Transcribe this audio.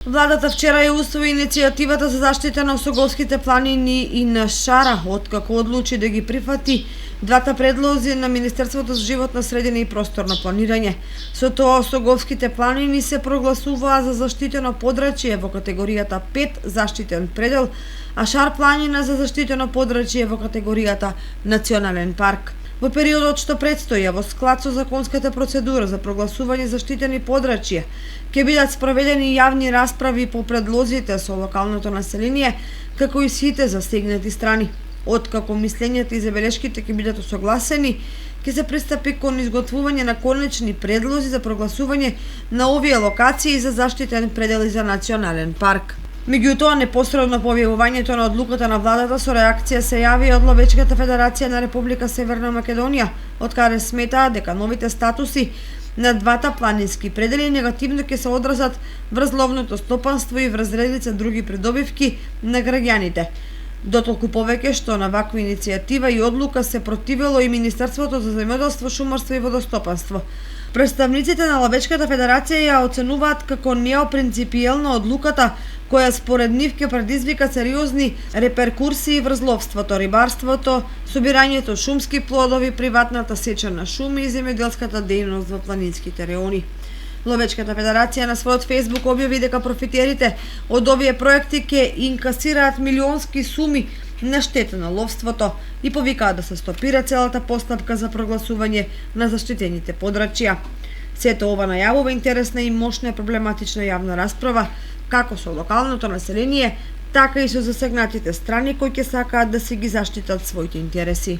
Владата вчера ја усвои иницијативата за заштита на Осоговските планини и на Шара, откако одлучи да ги прифати двата предлози на Министерството за животна средина и просторно планирање. Со тоа Осоговските планини се прогласуваа за заштитено подрачје во категоријата 5 заштитен предел, а Шар планина за заштитено подрачје во категоријата национален парк. Во периодот што предстои, во склад со законската процедура за прогласување заштитени подрачја, ќе бидат спроведени јавни расправи по предлозите со локалното население, како и сите засегнати страни. Откако мислењата и забелешките ќе бидат усогласени, ќе се пристапи кон изготвување на конечни предлози за прогласување на овие локации за заштитен предел и за национален парк. Меѓутоа, непосредно по објавувањето на одлуката на владата, со реакција се јави од Ловечката федерација на Република Северна Македонија, од каде сметаа дека новите статуси на двата планински предели негативно ќе се одразат врз ловното стопанство и врз редица други придобивки на граѓаните. Дотолку повеќе што на ваква иницијатива и одлука се противело и Министерството за земјоделство, шумарство и водостопанство. Представниците на Ловечката федерација ја оценуваат како неопринципиелна одлуката, која според нив ќе предизвика сериозни реперкурсии врз ловството, рибарството, собирањето шумски плодови, приватната сеча на шуми и земјоделската дејност во планинските реони. Ловечката федерација на својот фејсбук објави дека профитерите од овие проекти ќе инкасираат милионски суми на штета на ловството и повикаат да се стопира целата постапка за прогласување на заштитените подрачја. Сето ова најавува интересна и мощна и проблематична јавна расправа, како со локалното население, така и со засегнатите страни кои ќе сакаат да си ги заштитат своите интереси.